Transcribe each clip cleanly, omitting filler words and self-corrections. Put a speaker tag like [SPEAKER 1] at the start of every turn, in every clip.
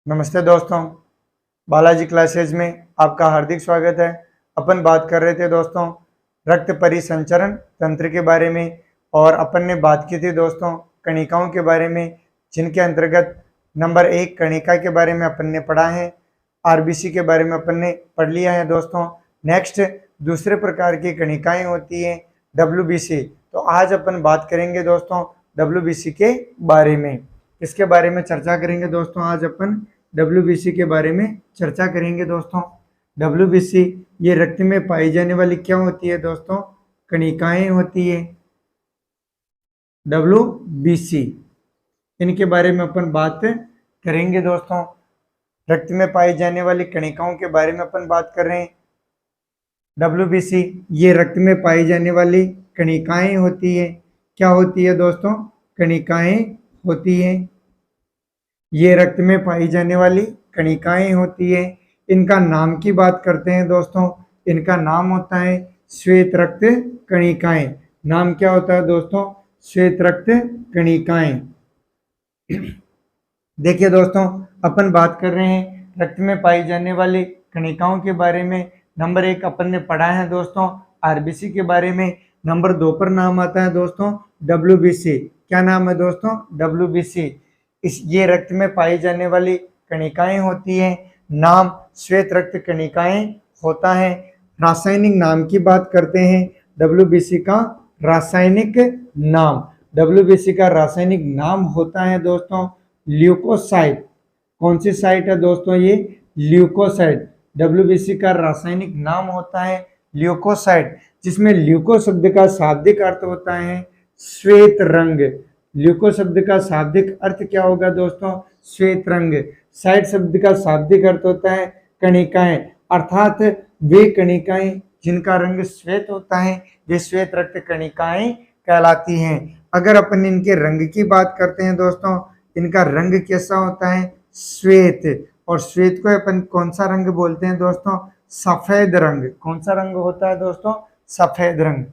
[SPEAKER 1] नमस्ते दोस्तों, बालाजी क्लासेज में आपका हार्दिक स्वागत है। अपन बात कर रहे थे दोस्तों रक्त परिसंचरण तंत्र के बारे में, और अपन ने बात की थी दोस्तों कणिकाओं के बारे में, जिनके अंतर्गत नंबर 1 कणिका के बारे में अपन ने पढ़ा है, आरबीसी के बारे में अपन ने पढ़ लिया है दोस्तों। नेक्स्ट दूसरे प्रकार की कणिकाएं होती हैं डब्ल्यूबीसी। तो आज अपन बात करेंगे दोस्तों डब्ल्यूबीसी के बारे में। किसके बारे में चर्चा करेंगे दोस्तों? आज अपन डब्ल्यूबीसी के बारे में चर्चा करेंगे दोस्तों। डब्ल्यूबीसी ये रक्त में पाई जाने वाली क्या होती है दोस्तों? कणिकाएं होती है डब्ल्यूबीसी। इनके बारे में अपन बात करेंगे दोस्तों। रक्त में पाई जाने वाली कणिकाओं के बारे में अपन बात कर रहे हैं। डब्ल्यूबीसी ये रक्त में पाई जाने वाली कणिकाएं होती है। क्या होती है दोस्तों? कणिकाएं होती है। ये रक्त में पाई जाने वाली कणिकाएं होती है। इनका नाम की बात करते हैं दोस्तों। इनका नाम होता है श्वेत रक्त कणिकाएं। नाम क्या होता है दोस्तों? श्वेत रक्त कणिकाएं। देखिए दोस्तों, अपन बात कर रहे हैं रक्त में पाई जाने वाली कणिकाओं के बारे में। नंबर 1 अपन ने पढ़ा है दोस्तों आरबीसी के बारे में। नंबर 2 पर नाम आता है दोस्तों डब्ल्यूबीसी। क्या नाम है दोस्तों? डब्ल्यूबीसी। ये रक्त में पाई जाने वाली कणिकाएं होती हैं। नाम श्वेत रक्त कणिकाएं होता है। रासायनिक नाम की बात करते हैं। डब्ल्यूबीसी का रासायनिक नाम, डब्ल्यूबीसी का रासायनिक नाम होता है दोस्तों ल्यूकोसाइट। कौन सी साइट है दोस्तों? ये ल्यूकोसाइट। डब्ल्यूबीसी का रासायनिक नाम होता है ल्यूकोसाइट, जिसमें ल्यूको शब्द का शाब्दिक अर्थ होता है श्वेत रंग। ल्यूको शब्द का शाब्दिक अर्थ क्या होगा दोस्तों? श्वेत रंग। साइट शब्द का शाब्दिक अर्थ होता है कणिकाएं, अर्थात वे कणिकाएं जिनका रंग श्वेत होता है, ये श्वेत रक्त कणिकाएं कहलाती हैं। अगर अपन इनके रंग की बात करते हैं दोस्तों, इनका रंग कैसा होता है? श्वेत। और श्वेत को अपन कौन सा रंग बोलते हैं दोस्तों? सफेद रंग। कौन सा रंग होता है दोस्तों? सफेद रंग।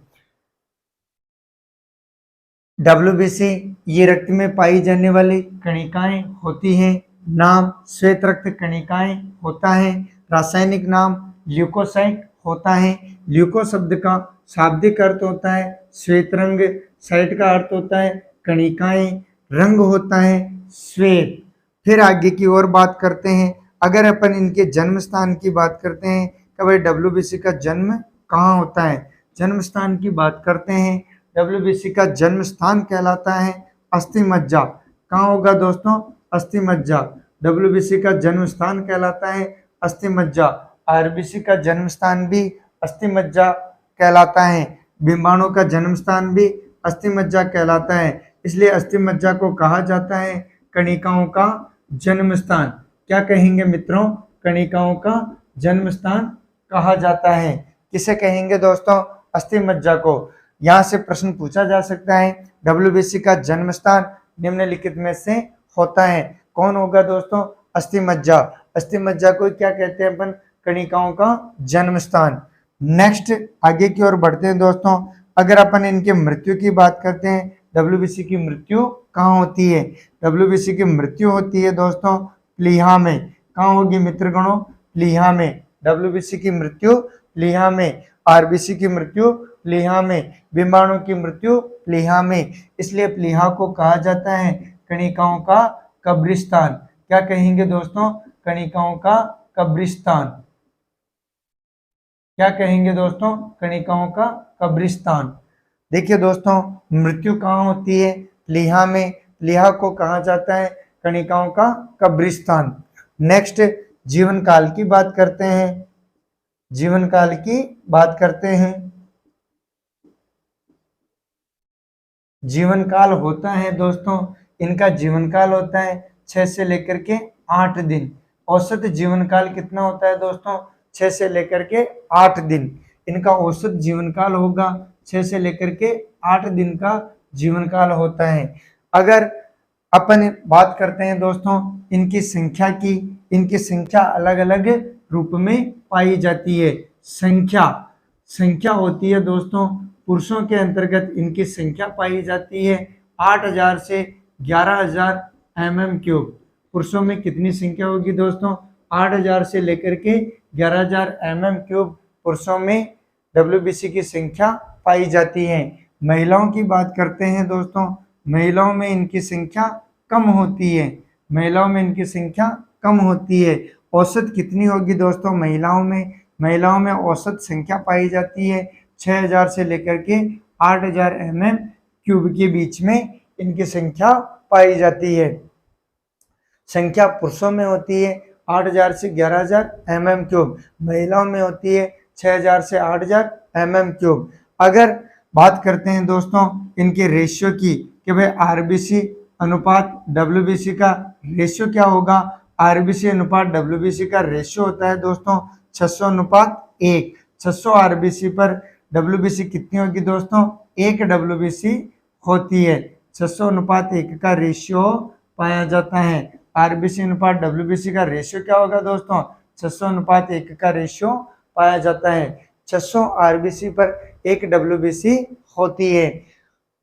[SPEAKER 1] डब्ल्यूबीसी ये रक्त में पाई जाने वाली कणिकाएं होती हैं। नाम श्वेत रक्त कणिकाएं होता है। रासायनिक नाम ल्यूकोसाइट होता है। ल्यूको शब्द का शाब्दिक अर्थ होता है श्वेत रंग। साइट का अर्थ होता है कणिकाएं। रंग होता है श्वेत। फिर आगे की ओर बात करते हैं। अगर अपन इनके जन्म स्थान की बात करते हैं कि भाई डब्ल्यूबीसी का जन्म कहाँ होता है, जन्म स्थान की बात करते हैं। डब्ल्यूबीसी का जन्म स्थान कहलाता है अस्थि मज्जा। कहाँ होगा दोस्तों? अस्थि मज्जा। डब्ल्यूबीसी का जन्म स्थान कहलाता है अस्थि मज्जा। आरबीसी का जन्म स्थान भी अस्थि मज्जा कहलाता है। बिंबाणु का जन्म स्थान भी अस्थि मज्जा कहलाता है। इसलिए अस्थि मज्जा को कहा जाता है कणिकाओं का जन्म स्थान। क्या कहेंगे मित्रों? कणिकाओं का जन्म स्थान कहा जाता है। किसे कहेंगे दोस्तों? अस्थि मज्जा को। यहाँ से प्रश्न पूछा जा सकता है डब्ल्यूबीसी का जन्म स्थान निम्नलिखित में से होता है। कौन होगा दोस्तों? अस्थि मज्जा। अस्थि मज्जा को क्या कहते हैं अपन? कणिकाओं का जन्म स्थान। नेक्स्ट आगे की ओर बढ़ते हैं दोस्तों। अगर अपन इनके मृत्यु की बात करते हैं, डब्ल्यूबीसी की मृत्यु कहाँ होती है? डब्ल्यूबीसी की मृत्यु होती है दोस्तों प्लीहा में। कहाँ होगी मित्रगणों? प्लीहा में। डब्ल्यूबीसी की मृत्यु प्लीहा में। आरबीसी की मृत्यु प्लीहा में। बिंबाणु की मृत्यु प्लीहा में। इसलिए प्लीहा को कहा जाता है कणिकाओं का कब्रिस्तान। क्या कहेंगे दोस्तों? कणिकाओं का कब्रिस्तान। क्या कहेंगे दोस्तों? कणिकाओं का कब्रिस्तान। देखिए दोस्तों, मृत्यु कहाँ होती है? प्लीहा में। प्लीहा को कहा जाता है कणिकाओं का कब्रिस्तान। नेक्स्ट जीवन काल की बात करते हैं। जीवन काल की बात करते हैं। जीवन काल होता है दोस्तों, इनका जीवन काल होता है 6 से लेकर के 8 दिन। औसत जीवन काल कितना होता है दोस्तों? 6 से लेकर के 8 दिन। इनका औसत जीवन काल होगा 6 से लेकर के 8 दिन का जीवन काल होता है। अगर अपन बात करते हैं दोस्तों इनकी संख्या की, इनकी संख्या अलग अलग रूप में पाई जाती है। संख्या होती है दोस्तों, पुरुषों के अंतर्गत इनकी संख्या पाई जाती है 8000 से 11000 mm क्यूब। पुरुषों में कितनी संख्या होगी दोस्तों? 8,000 से लेकर के 11,000 mm³ पुरुषों में WBC की संख्या पाई जाती है। महिलाओं की बात करते हैं दोस्तों, महिलाओं में इनकी संख्या कम होती है, महिलाओं में इनकी संख्या कम होती है। औसत कितनी होगी दोस्तों महिलाओं में? महिलाओं में औसत संख्या पाई जाती है 6,000 से लेकर के 8,000 mm³ के बीच में इनकी संख्या पाई जाती है। संख्या पुरुषों में होती है 8,000 से 11,000 mm³, महिलाओं में होती है 6,000 से 8,000 mm³। अगर बात करते हैं दोस्तों इनके रेशियो की कि भाई आरबीसी अनुपात डब्ल्यूबीसी का रेशियो क्या होगा? आरबीसी अनुपात डब्ल्यूबीसी का रेशियो होता है दोस्तों 600:1। 600 आरबीसी पर डब्ल्यूबीसी कितनी होगी दोस्तों? 1 डब्ल्यूबीसी होती है। 600:1 का रेशियो पाया जाता है। आरबीसी अनुपात डब्ल्यूबीसी का रेशियो क्या होगा दोस्तों? 600:1 का रेशियो पाया जाता है। 600 आरबीसी पर 1 डब्ल्यूबीसी होती है।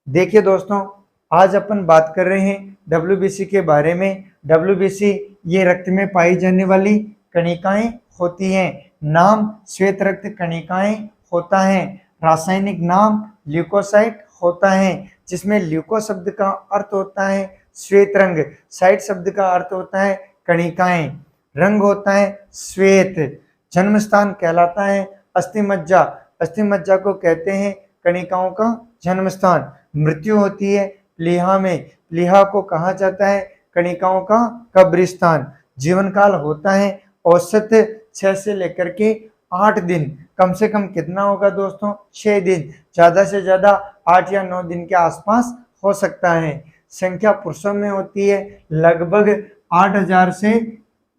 [SPEAKER 1] देखिए दोस्तों, आज अपन बात कर रहे हैं डब्ल्यूबीसी के बारे में। डब्ल्यूबीसी ये रक्त में पाई जाने वाली कणिकाएं होती हैं। नाम श्वेत रक्त कणिकाएं होता है। रासायनिक नाम ल्यूकोसाइट होता है, जिसमें ल्यूको शब्द का अर्थ होता है श्वेत रंग, साइट शब्द का अर्थ होता है कणिकाएं, रंग होता है श्वेत। जन्म स्थान कहलाता है अस्थिमज्जा, अस्थिमज्जा को कहते हैं कणिकाओं का जन्म स्थान। मृत्यु होती है प्लीहा में, प्लीहा को कहा जाता है कणिकाओं का कब्रिस्तान। जीवन काल होता है औसत 6 से लेकर के 8 दिन। कम से कम कितना होगा दोस्तों? 6 दिन। ज्यादा से ज्यादा 8 या 9 दिन के आसपास हो सकता है। संख्या पुरुषों में होती है लगभग 8,000 से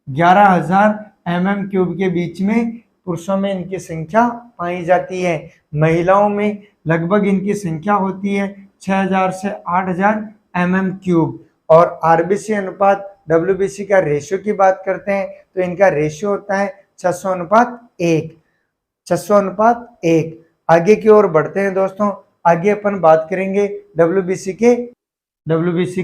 [SPEAKER 1] 11,000 mm³ के बीच में पुरुषों में इनकी संख्या पाई जाती है। महिलाओं में लगभग इनकी संख्या होती है 6,000 से 8,000 mm³। और आरबीसी अनुपात डब्ल्यूबीसी का रेशियो की बात करते हैं तो इनका रेशियो होता है 600:1। 600:1। आगे की ओर बढ़ते हैं दोस्तों। आगे अपन बात करेंगे डब्ल्यूबीसी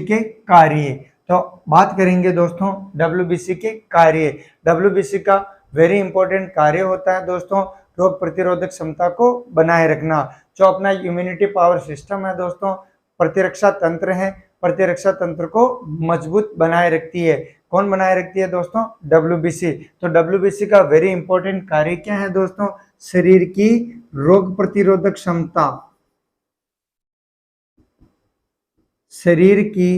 [SPEAKER 1] के कार्य। तो बात करेंगे दोस्तों डब्ल्यूबीसी के कार्य। डब्ल्यूबीसी का वेरी इंपॉर्टेंट कार्य होता है दोस्तों रोग प्रतिरोधक क्षमता को बनाए रखना। जो अपना इम्यूनिटी पावर सिस्टम है दोस्तों, प्रतिरक्षा तंत्र है, प्रतिरक्षा तंत्र को मजबूत बनाए रखती है। कौन बनाए रखती है दोस्तों? डब्ल्यूबीसी। तो डब्ल्यूबीसी का वेरी इंपॉर्टेंट कार्य क्या है दोस्तों? शरीर की रोग प्रतिरोधक क्षमता, शरीर की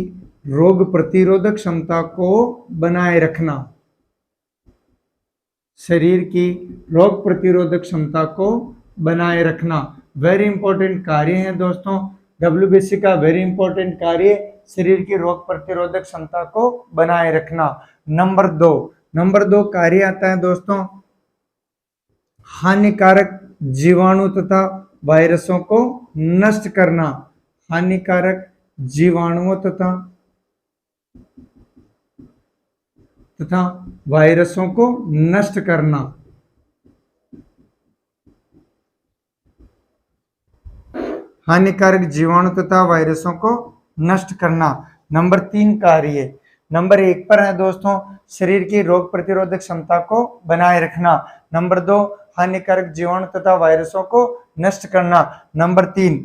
[SPEAKER 1] रोग प्रतिरोधक क्षमता को बनाए रखना, शरीर की रोग प्रतिरोधक क्षमता को बनाए रखना वेरी इंपॉर्टेंट कार्य है दोस्तों। डब्ल्यूबीसी का वेरी इंपॉर्टेंट कार्य शरीर की रोग प्रतिरोधक क्षमता को बनाए रखना। नंबर दो कार्य आता है दोस्तों हानिकारक जीवाणु तथा वायरसों को नष्ट करना। हानिकारक जीवाणुओं तथा वायरसों को नष्ट करना। हानिकारक जीवाणु तथा वायरसों को नष्ट करना। नंबर 3 कार्य। नंबर 1 पर है दोस्तों शरीर की रोग प्रतिरोधक क्षमता को बनाए रखना। नंबर 2 हानिकारक जीवाणु तथा वायरसों को नष्ट करना। नंबर 3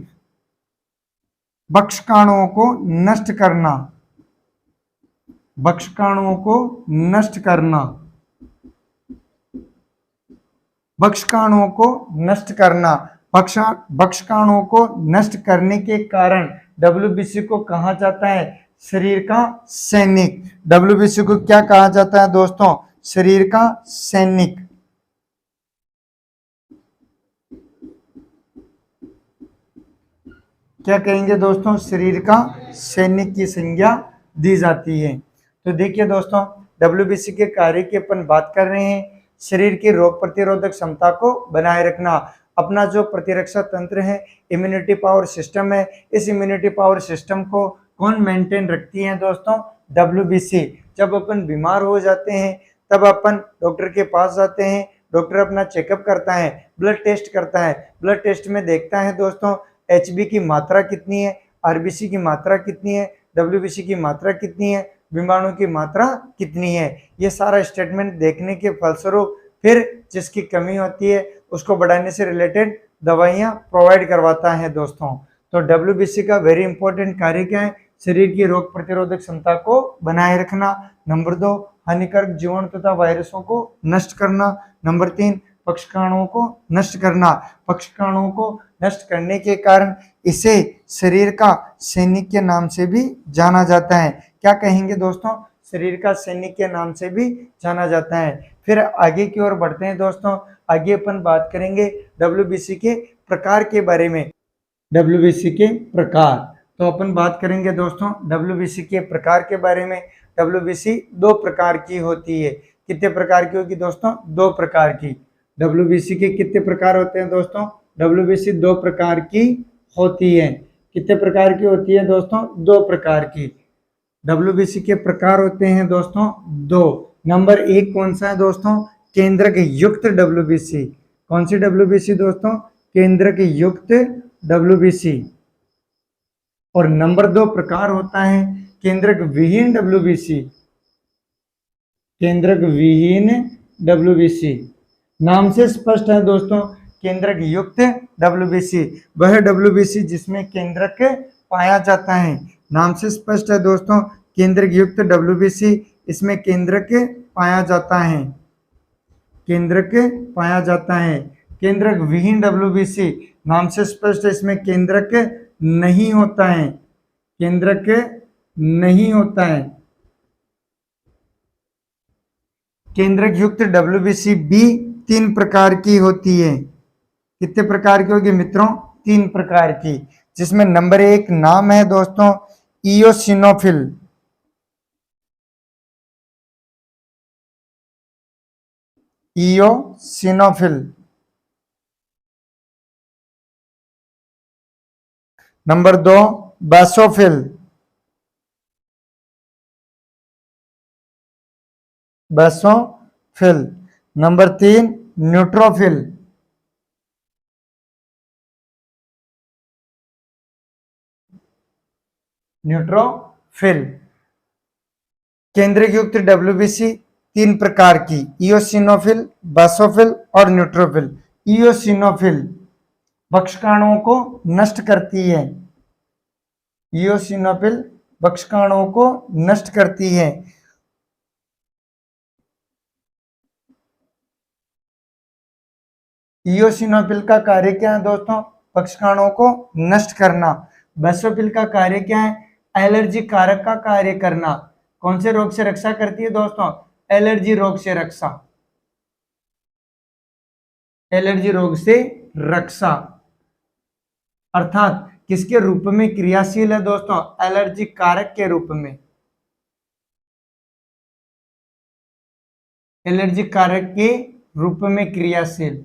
[SPEAKER 1] भक्षकाणुओं को नष्ट करना। भक्षकाणुओं को नष्ट करना। भक्षकाणुओं को नष्ट करना। भक्षकाणुओं को नष्ट करने के कारण डब्ल्यूबीसी को कहा जाता है शरीर का सैनिक। डब्ल्यूबीसी को क्या कहा जाता है दोस्तों? शरीर का सैनिक। क्या कहेंगे दोस्तों? शरीर का सैनिक की संज्ञा दी जाती है। तो देखिए दोस्तों डब्ल्यूबीसी के कार्य की अपन बात कर रहे हैं। शरीर की रोग प्रतिरोधक क्षमता को बनाए रखना। अपना जो प्रतिरक्षा तंत्र है, इम्यूनिटी पावर सिस्टम है, इस इम्यूनिटी पावर सिस्टम को कौन मेंटेन रखती है दोस्तों? डब्ल्यूबीसी। जब अपन बीमार हो जाते हैं तब अपन डॉक्टर के पास जाते हैं, डॉक्टर अपना चेकअप करता है, ब्लड टेस्ट करता है। ब्लड टेस्ट में देखता है दोस्तों एचबी की मात्रा कितनी है, आरबीसी की मात्रा कितनी है, डब्ल्यूबीसी की मात्रा कितनी है, विषाणु की मात्रा कितनी है। ये सारा स्टेटमेंट देखने के फलस्वरूप फिर जिसकी कमी होती है उसको बढ़ाने से रिलेटेड दवाइयाँ प्रोवाइड करवाता है दोस्तों। तो WBC का वेरी इंपॉर्टेंट कार्य क्या है? शरीर की रोग प्रतिरोधक क्षमता को बनाए रखना। नंबर 2, हानिकारक जीवाणु तथा वायरसों को नष्ट करना। नंबर 3, पक्षकाणुओं को नष्ट करना। पक्षकाणुओं को नष्ट करने के कारण इसे शरीर का सैनिक के नाम से भी जाना जाता है। क्या कहेंगे दोस्तों? शरीर का सैनिक के नाम से भी जाना जाता है। फिर आगे की ओर बढ़ते हैं दोस्तों। आगे अपन बात करेंगे WBC के प्रकार के बारे में। WBC के प्रकार, तो अपन बात करेंगे दोस्तों WBC के प्रकार के बारे में। WBC 2 प्रकार की होती है। कितने प्रकार की होगी दोस्तों? 2 प्रकार की। WBC के कितने प्रकार होते हैं दोस्तों? WBC 2 प्रकार की होती है। कितने प्रकार की होती है दोस्तों? 2 प्रकार की। WBC के प्रकार होते हैं दोस्तों 2। नंबर 1 कौन सा है दोस्तों? केंद्रक युक्त WBC। कौन सी WBC दोस्तों? केंद्रक युक्त WBC। और नंबर 2 प्रकार होता है केंद्रक विहीन WBC। केंद्रक विहीन WBC नाम से स्पष्ट है दोस्तों। केंद्रक युक्त WBC वह WBC जिसमें केंद्रक पाया जाता है। नाम से स्पष्ट है दोस्तों, केंद्रक युक्त WBC, इसमें केंद्रक पाया जाता है। केंद्रक पाया जाता है। केंद्रक विहीन WBC नाम से स्पष्ट है, इसमें केंद्रक नहीं होता है। केंद्रक नहीं होता है। केंद्रक युक्त WBC भी 3 प्रकार की होती है। कितने प्रकार की होगी मित्रों? 3 प्रकार की, जिसमें नंबर 1 नाम है दोस्तों eosinophil. Eosinophil. Number 2 basophil. Basophil. Number 3 neutrophil. Neutrophil. केंद्रक युक्त WBC 3 प्रकार की, इयोसिनोफिल, बासोफिल और न्यूट्रोफिल। इयोसिनोफिल पक्षकाणुओं को नष्ट करती है। इयोसिनोफिल पक्षकाणुओं को नष्ट करती है। इयोसिनोफिल का कार्य क्या है दोस्तों? पक्षकाणुओं को नष्ट करना। बासोफिल का कार्य क्या है? एलर्जी कारक का कार्य करना। कौन से रोग से रक्षा करती है दोस्तों? एलर्जी रोग से रक्षा। एलर्जी रोग से रक्षा अर्थात किसके रूप में क्रियाशील है दोस्तों? एलर्जी कारक के रूप में। एलर्जी कारक के रूप में क्रियाशील।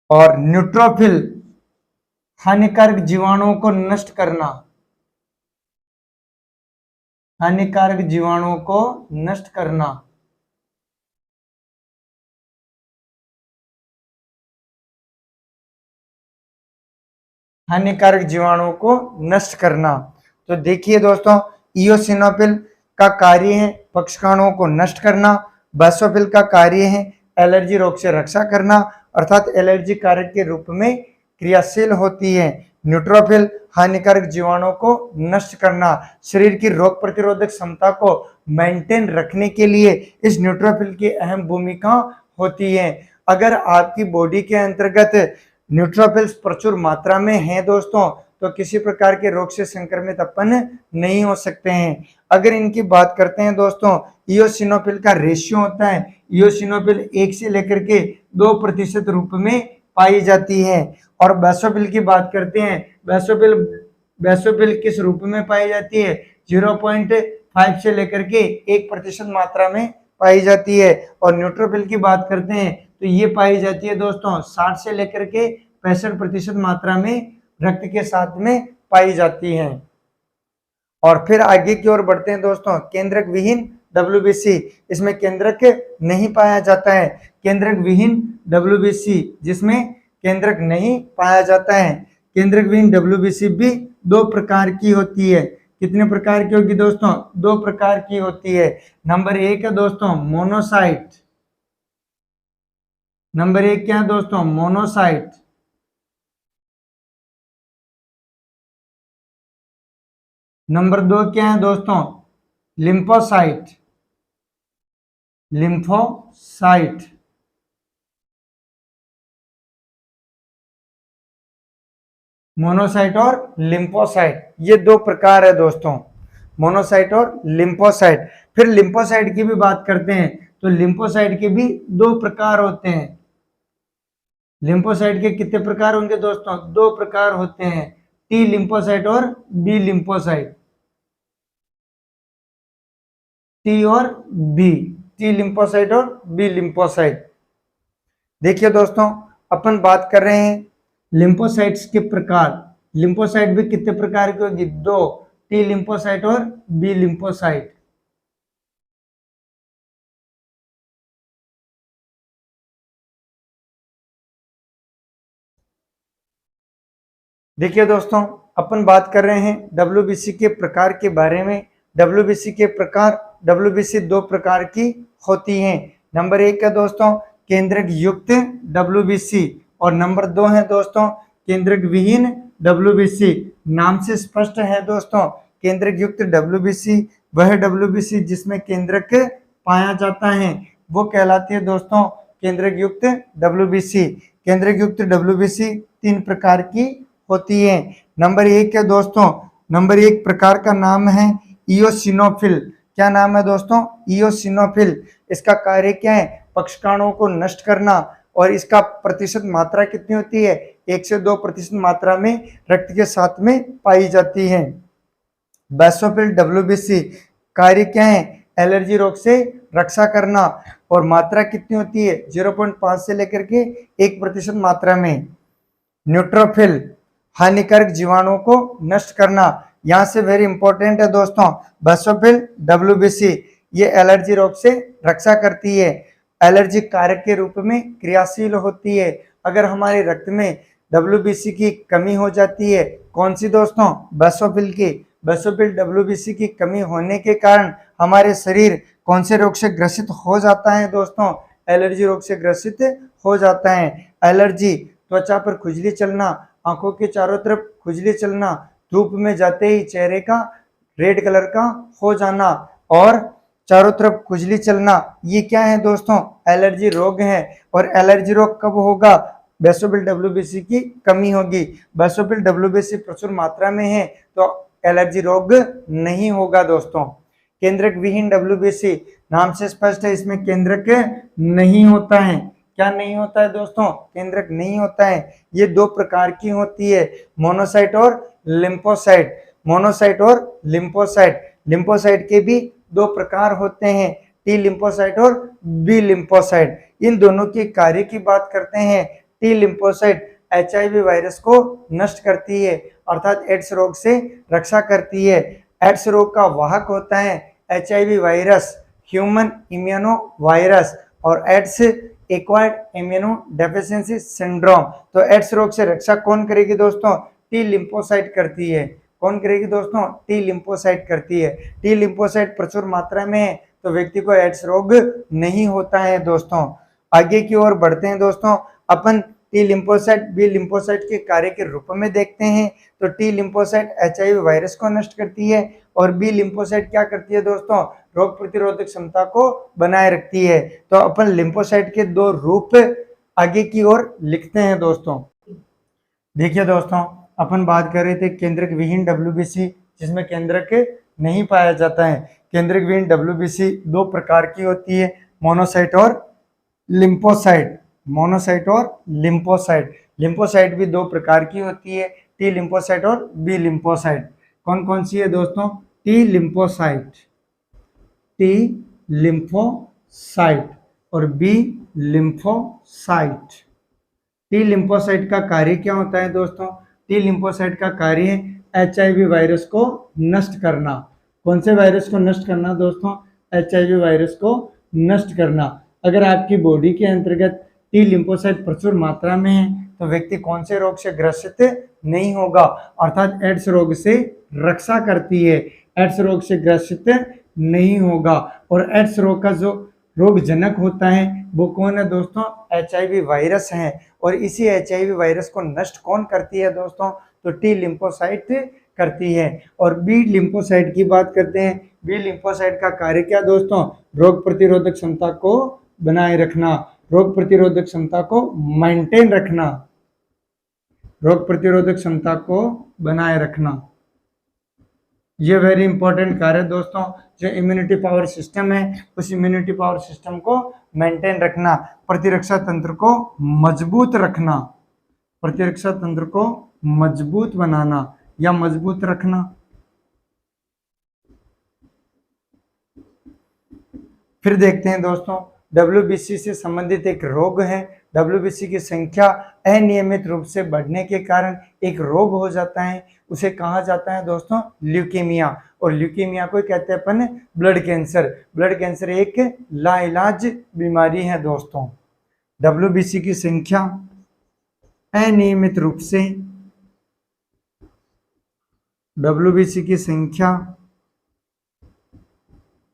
[SPEAKER 1] और न्यूट्रोफिल हानिकारक जीवाणुओं को नष्ट करना। हानिकारक जीवाणुओं को नष्ट करना। हानिकारक जीवाणुओं को नष्ट करना। तो देखिए दोस्तों, इयोसिनोफिल का कार्य है पक्षकाणुओं को नष्ट करना। बासोफिल का कार्य है एलर्जी रोग से रक्षा करना, अर्थात एलर्जी कारक के रूप में क्रियाशील होती है। न्यूट्रोफिल हानिकारक जीवाणुओं को नष्ट करना। शरीर की रोग प्रतिरोधक क्षमता को मेंटेन रखने के लिए इस न्यूट्रोफिल की अहम भूमिका होती है। अगर आपकी बॉडी के अंतर्गत न्यूट्रोफिल्स प्रचुर मात्रा में हैं दोस्तों, तो किसी प्रकार के रोग से संक्रमित अपन नहीं हो सकते हैं। अगर इनकी बात करते हैं दोस्तों, इयोसिनोफिल का रेशियो होता है, इयोसिनोफिल 1 से लेकर के 2% रूप में पाई जाती है। और बासोफिल की बात करते हैं, बासोफिल किस रूप में पाई जाती है? 0.5 से लेकर के 1% मात्रा में पाई जाती है। और न्यूट्रोफिल की बात करते हैं तो ये पाई जाती है दोस्तों 60 से लेकर के 65% मात्रा में रक्त के साथ में पाई जाती है। और फिर आगे की ओर बढ़ते हैं दोस्तों, केंद्रक विहीन WBC, इसमें केंद्रक नहीं पाया जाता है। केंद्रक विहीन WBC जिसमें केंद्रक नहीं पाया जाता है। केंद्रक विहीन WBC भी 2 प्रकार की होती है। कितने प्रकार की होगी दोस्तों? 2 प्रकार की होती है। नंबर 1 है दोस्तों मोनोसाइट। नंबर 1 क्या है दोस्तों? मोनोसाइट। नंबर 2 क्या है दोस्तों? लिम्फोसाइट। लिम्फोसाइट। मोनोसाइट और लिम्फोसाइट, ये 2 प्रकार है दोस्तों, मोनोसाइट और लिम्फोसाइट। फिर लिम्फोसाइट की भी बात करते हैं तो लिम्फोसाइट के भी 2 प्रकार होते हैं। लिम्फोसाइट के कितने प्रकार होंगे दोस्तों? 2 प्रकार होते हैं, टी लिम्फोसाइट और बी लिम्फोसाइट। टी और बी, टी लिम्फोसाइट और बी लिम्फोसाइट। देखिए दोस्तों, अपन बात कर रहे हैं लिम्फोसाइट्स के प्रकार। लिम्फोसाइट भी कितने प्रकार की होगी? 2, टी लिम्फोसाइट और बी लिम्फोसाइट। देखिए दोस्तों, अपन बात कर रहे हैं डब्ल्यूबीसी के प्रकार के बारे में। डब्ल्यूबीसी के प्रकार, डब्ल्यूबीसी 2 प्रकार की होती हैं। नंबर 1 है दोस्तों केंद्रक युक्त डब्ल्यूबीसी और नंबर 2 है दोस्तों केंद्रक विहीन डब्ल्यूबीसी। नाम से स्पष्ट है दोस्तों, केंद्रक युक्त डब्ल्यूबीसी वह डब्ल्यूबीसी जिसमें केंद्रक पाया जाता है वो कहलाती है दोस्तों केंद्रक युक्त डब्ल्यूबीसी। केंद्रक युक्त डब्ल्यूबीसी 3 प्रकार की होती है। नंबर 1 है दोस्तों, नंबर 1 प्रकार का नाम है इयोसिनोफिल। क्या नाम है दोस्तों? इयोसिनोफिल। इसका कार्य क्या है? पक्षकाणुओं को नष्ट करना। और इसका प्रतिशत मात्रा कितनी होती है? 1 से 2% मात्रा में रक्त के साथ में पाई जाती है। बेसोफिल डब्ल्यूबीसी कार्य क्या है? एलर्जी रोग से रक्षा करना। और मात्रा कितनी होती है? 0.5 से लेकर के 1% मात्रा में। न्यूट्रोफिल हानिकारक जीवाणुओं को नष्ट करना। यहां से वेरी इंपॉर्टेंट है दोस्तों, बेसोफिल डब्ल्यूबीसी ये एलर्जी रोग से रक्षा करती है, एलर्जी कारक के रूप में क्रियाशील होती है। अगर हमारे रक्त में डब्ल्यूबीसी की कमी हो जाती है, कौन सी दोस्तों? बेसोफिल की। बेसोफिल डब्ल्यूबीसी की कमी होने के कारण हमारे शरीर कौन से रोग से ग्रसित हो जाता है दोस्तों? एलर्जी रोग से ग्रसित हो जाता है। एलर्जी त्वचा पर खुजली चलना, आंखों के चारों तरफ खुजली चलना, धूप में जाते ही चेहरे का रेड कलर का हो जाना और चारों तरफ खुजली चलना, ये क्या है दोस्तों? एलर्जी रोग है। और एलर्जी रोग कब होगा? बेसोफिल डब्ल्यूबीसी की कमी होगी। बेसोफिल डब्ल्यूबीसी प्रचुर मात्रा में है तो एलर्जी रोग नहीं होगा दोस्तों। केंद्रक विहीन डब्ल्यूबीसी, नाम से स्पष्ट है इसमें केंद्रक नहीं होता है। क्या नहीं होता है दोस्तों? केंद्रक नहीं होता है। ये 2 प्रकार की होती है, मोनोसाइट और लिम्फोसाइट। मोनोसाइट और लिम्फोसाइट। लिम्फोसाइट के भी 2 प्रकार होते हैं, टी लिम्फोसाइट और बी लिम्फोसाइट। इन दोनों के कार्य की बात करते हैं। टी लिम्फोसाइट एचआईवी वायरस को नष्ट करती है, अर्थात एड्स रोग से रक्षा करती है। एड्स रोग का वाहक होता है HIV virus, human immuno virus, और AIDS acquired immunodeficiency syndrome. तो एड्स रोग से रक्षा कौन करेगी दोस्तों? टी लिम्फोसाइट करती है। कौन करेगी दोस्तों? टी लिम्फोसाइट करती है। टी लिम्फोसाइट प्रचुर मात्रा में है तो व्यक्ति को एड्स रोग नहीं होता है दोस्तों। आगे की ओर बढ़ते हैं दोस्तों, अपन टी लिम्फोसाइट बी लिम्फोसाइट के कार्य के रूप में देखते हैं। तो टी लिम्फोसाइट एचआईवी वायरस को नष्ट करती है और बी लिम्फोसाइट क्या करती है दोस्तों? रोग प्रतिरोधक क्षमता को बनाए रखती है। तो अपन लिम्फोसाइट के 2 रूप आगे की ओर लिखते हैं दोस्तों। देखिए दोस्तों, अपन बात कर रहे थे केंद्रक विहीन डब्ल्यूबीसी जिसमें केंद्रक नहीं पाया जाता है। केंद्रक विहीन डब्ल्यूबीसी 2 प्रकार की होती है, मोनोसाइट और लिम्फोसाइट। मोनोसाइट और लिम्फोसाइट। लिम्फोसाइट भी 2 प्रकार की होती है, टी लिम्फोसाइट और बी लिम्फोसाइट। कौन कौन सी है दोस्तों? टी लिम्फोसाइट, टी लिम्फोसाइट और बी लिम्फोसाइट। टी लिम्फोसाइट का कार्य क्या होता है दोस्तों? टी लिम्फोसाइट का कार्य है एचआईवी वायरस को नष्ट करना। कौन से वायरस को नष्ट करना दोस्तों? एचआईवी वायरस को नष्ट करना। अगर आपकी बॉडी के अंतर्गत टी लिम्फोसाइट प्रचुर मात्रा में है तो व्यक्ति कौन से रोग से ग्रसित नहीं होगा, अर्थात एड्स रोग से रक्षा करती है, एड्स रोग से ग्रसित नहीं होगा। और एड्स रोग का जो रोगजनक होता है वो कौन है दोस्तों, HIV वायरस है। और इसी HIV वायरस को नष्ट कौन करती है दोस्तों, तो टी लिम्फोसाइट करती है। और बी लिम्फोसाइट की बात करते हैं। बी लिम्फोसाइट का कार्य क्या दोस्तों, रोग प्रतिरोधक क्षमता को बनाए रखना, रोग प्रतिरोधक क्षमता को मेंटेन रखना, रोग प्रतिरोधक क्षमता को बनाए रखना। ये वेरी इंपॉर्टेंट कार्य है दोस्तों। जो इम्यूनिटी पावर सिस्टम है उस इम्यूनिटी पावर सिस्टम को मेंटेन रखना, प्रतिरक्षा तंत्र को मजबूत रखना, प्रतिरक्षा तंत्र को मजबूत बनाना या मजबूत रखना। फिर देखते हैं दोस्तों, WBC से संबंधित एक रोग है। WBC की संख्या अनियमित रूप से बढ़ने के कारण एक रोग हो जाता है, उसे कहा जाता है दोस्तों ल्यूकेमिया। और ल्यूकेमिया को कहते हैं अपन ब्लड कैंसर। ब्लड कैंसर एक लाइलाज बीमारी है दोस्तों। WBC की संख्या अनियमित रूप से, WBC की संख्या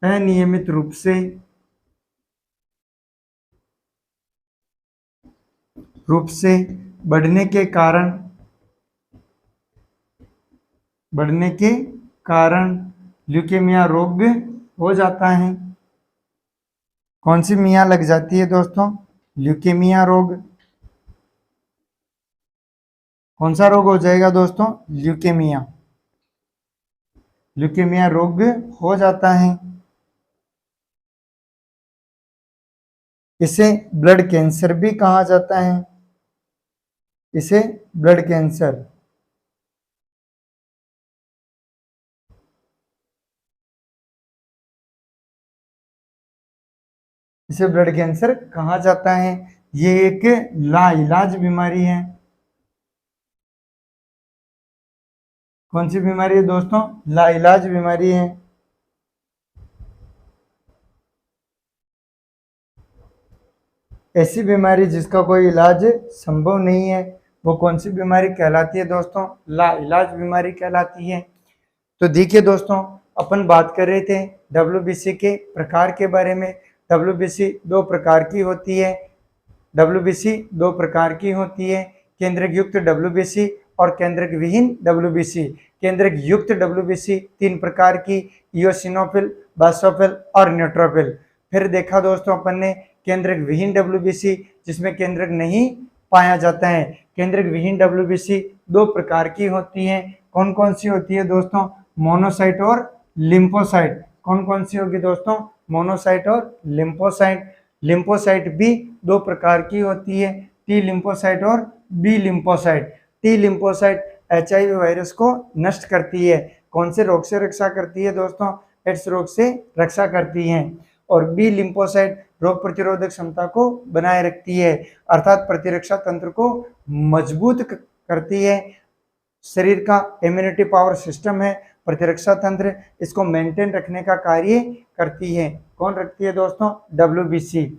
[SPEAKER 1] अनियमित रूप से बढ़ने के कारण ल्यूकेमिया रोग हो जाता है। कौन सी मियाँ लग जाती है दोस्तों, ल्यूकेमिया रोग। कौन सा रोग हो जाएगा दोस्तों, ल्यूकेमिया, ल्यूकेमिया रोग हो जाता है। इसे ब्लड कैंसर भी कहा जाता है, इसे ब्लड कैंसर, इसे ब्लड कैंसर कहा जाता है। ये एक लाइलाज बीमारी है। कौन सी बीमारी है दोस्तों, लाइलाज बीमारी है। ऐसी बीमारी जिसका कोई इलाज संभव नहीं है, वो कौन सी बीमारी कहलाती है दोस्तों, लाइलाज बीमारी कहलाती है। तो देखिए दोस्तों, अपन बात कर रहे थे WBC के प्रकार के बारे में। WBC दो प्रकार की होती है, WBC दो प्रकार की होती है, केंद्रक युक्त WBC और केंद्रक विहीन WBC। केंद्रक युक्त WBC 3 प्रकार की, इयोसिनोफिल, बासोफिल और न्यूट्रोफिल। फिर देखा दोस्तों अपन ने केंद्रक विहीन WBC जिसमें केंद्रक नहीं पाया जाता है। केंद्रक विहीन WBC 2 प्रकार की होती है। कौन कौन सी होती है दोस्तों, मोनोसाइट और लिम्फोसाइट। कौन कौन सी होगी दोस्तों, मोनोसाइट और लिम्फोसाइट। लिम्फोसाइट भी 2 प्रकार की होती है, टी लिम्फोसाइट और B lymphocyte. T lymphocyte HIV virus को नष्ट करती है। कौन से रोग से रक्षा करती है दोस्तों, एड्स रोग से रक्षा करती है। और बी लिम्फोसाइट रोग प्रतिरोधक क्षमता को बनाए रखती है, अर्थात प्रतिरक्षा तंत्र को मजबूत करती है। शरीर का इम्यूनिटी पावर सिस्टम है प्रतिरक्षा तंत्र, इसको मेंटेन रखने का कार्य करती है। कौन रखती है दोस्तों, WBC।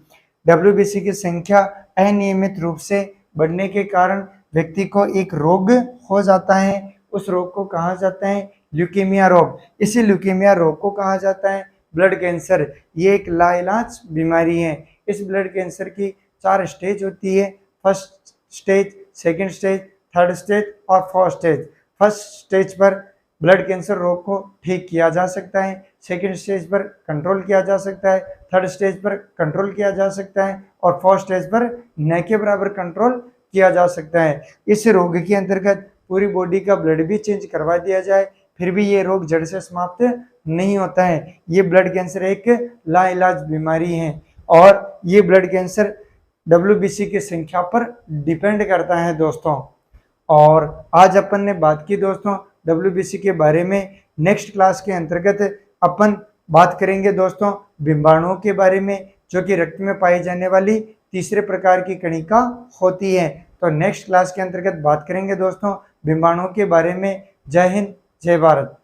[SPEAKER 1] WBC की संख्या अनियमित रूप से बढ़ने के कारण व्यक्ति को एक रोग हो जाता है, उस रोग को कहा जाता है ल्यूकेमिया रोग। इसी ल्यूकेमिया रोग को कहा जाता है ब्लड कैंसर। ये एक लाइलाज बीमारी है। इस ब्लड कैंसर की 4 स्टेज होती है, first stage, second stage, third stage और फोर्थ स्टेज। फर्स्ट स्टेज पर ब्लड कैंसर रोग को ठीक किया जा सकता है, सेकंड स्टेज पर कंट्रोल किया जा सकता है, थर्ड स्टेज पर कंट्रोल किया जा सकता है और फोर्थ स्टेज पर न के बराबर कंट्रोल किया जा सकता है। इस रोग के अंतर्गत पूरी बॉडी का ब्लड भी चेंज करवा दिया जाए फिर भी ये रोग जड़ से समाप्त नहीं होता है। ये ब्लड कैंसर एक लाइलाज बीमारी है और ये ब्लड कैंसर WBC की संख्या पर डिपेंड करता है दोस्तों। और आज अपन ने बात की दोस्तों WBC के बारे में। नेक्स्ट क्लास के अंतर्गत अपन बात करेंगे दोस्तों डिंबाणुओं के बारे में, जो कि रक्त में पाई जाने वाली तीसरे प्रकार की कणिका होती है। तो नेक्स्ट क्लास के अंतर्गत बात करेंगे दोस्तों डिंबाणुओं के बारे में। जय हिंद, जय भारत।